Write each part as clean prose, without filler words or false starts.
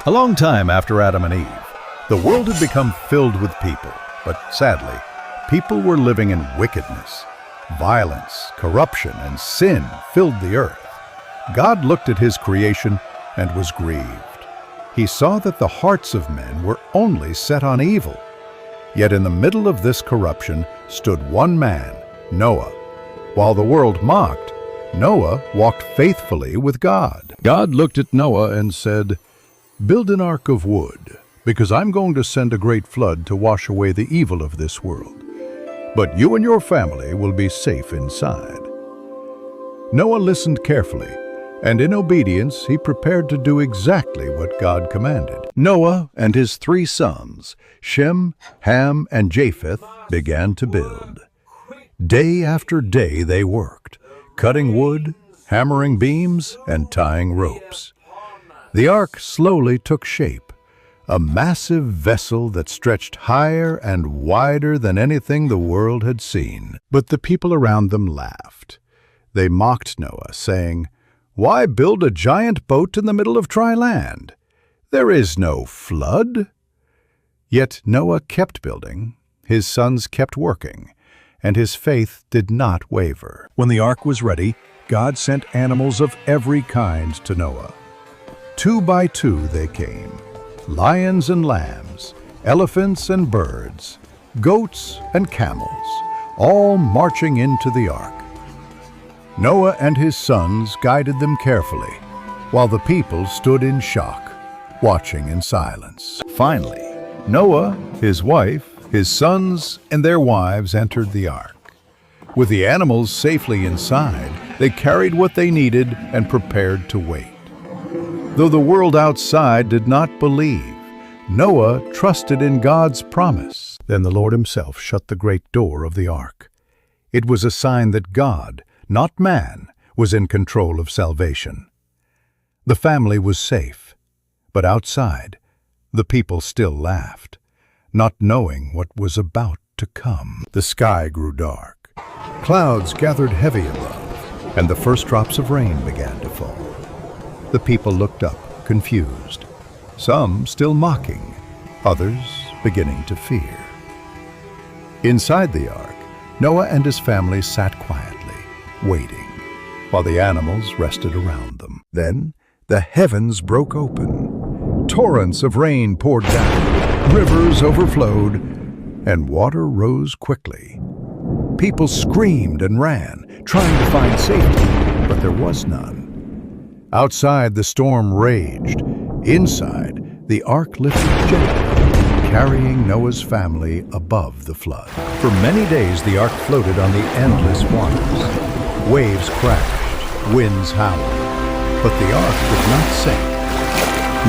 A long time after Adam and Eve, the world had become filled with people, but sadly, people were living in wickedness. Violence, corruption, and sin filled the earth. God looked at his creation and was grieved. He saw that the hearts of men were only set on evil. Yet in the middle of this corruption stood one man, Noah. While the world mocked, Noah walked faithfully with God. God looked at Noah and said, "Build an ark of wood, because I'm going to send a great flood to wash away the evil of this world. But you and your family will be safe inside." Noah listened carefully, and in obedience he prepared to do exactly what God commanded. Noah and his 3 sons, Shem, Ham, and Japheth, began to build. Day after day they worked, cutting wood, hammering beams, and tying ropes. The ark slowly took shape, a massive vessel that stretched higher and wider than anything the world had seen. But the people around them laughed. They mocked Noah, saying, "Why build a giant boat in the middle of dry land? There is no flood." Yet Noah kept building, his sons kept working, and his faith did not waver. When the ark was ready, God sent animals of every kind to Noah. 2 by 2 they came, lions and lambs, elephants and birds, goats and camels, all marching into the ark. Noah and his sons guided them carefully, while the people stood in shock, watching in silence. Finally, Noah, his wife, his sons, and their wives entered the ark. With the animals safely inside, they carried what they needed and prepared to wait. Though the world outside did not believe, Noah trusted in God's promise. Then the Lord himself shut the great door of the ark. It was a sign that God, not man, was in control of salvation. The family was safe, but outside, the people still laughed, not knowing what was about to come. The sky grew dark. Clouds gathered heavy above, and the first drops of rain began to fall. The people looked up, confused, some still mocking, others beginning to fear. Inside the ark, Noah and his family sat quietly, waiting, while the animals rested around them. Then the heavens broke open. Torrents of rain poured down, rivers overflowed, and water rose quickly. People screamed and ran, trying to find safety, but there was none. Outside, the storm raged. Inside, the ark lifted gently, carrying Noah's family above the flood. For many days, the ark floated on the endless waters. Waves crashed, winds howled, but the ark did not sink.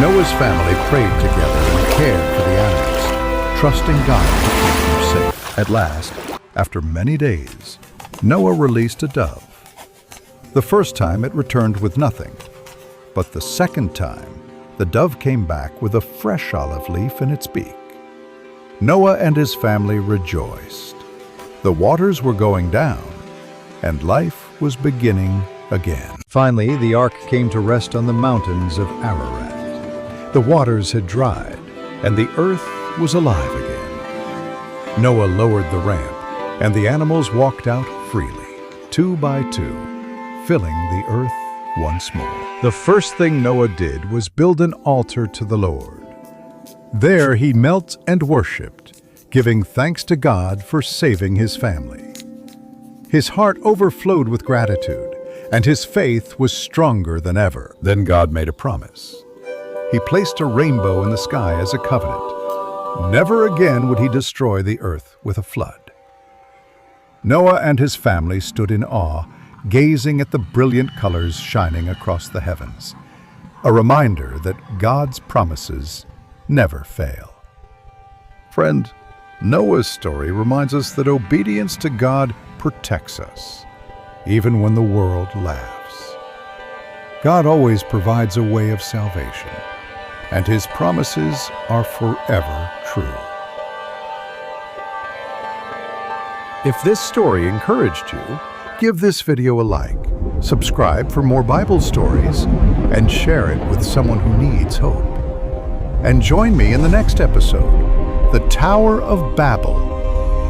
Noah's family prayed together and cared for the animals, trusting God to keep them safe. At last, after many days, Noah released a dove. The first time it returned with nothing, but the second time, the dove came back with a fresh olive leaf in its beak. Noah and his family rejoiced. The waters were going down, and life was beginning again. Finally, the ark came to rest on the mountains of Ararat. The waters had dried, and the earth was alive again. Noah lowered the ramp, and the animals walked out freely, 2 by 2, filling the earth once more. The first thing Noah did was build an altar to the Lord. There he knelt and worshipped, giving thanks to God for saving his family. His heart overflowed with gratitude, and his faith was stronger than ever. Then God made a promise. He placed a rainbow in the sky as a covenant. Never again would he destroy the earth with a flood. Noah and his family stood in awe, gazing at the brilliant colors shining across the heavens, a reminder that God's promises never fail. Friend, Noah's story reminds us that obedience to God protects us, even when the world laughs. God always provides a way of salvation, and His promises are forever true. If this story encouraged you, give this video a like, subscribe for more Bible stories, and share it with someone who needs hope. And join me in the next episode, The Tower of Babel,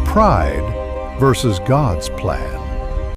Pride versus God's Plan.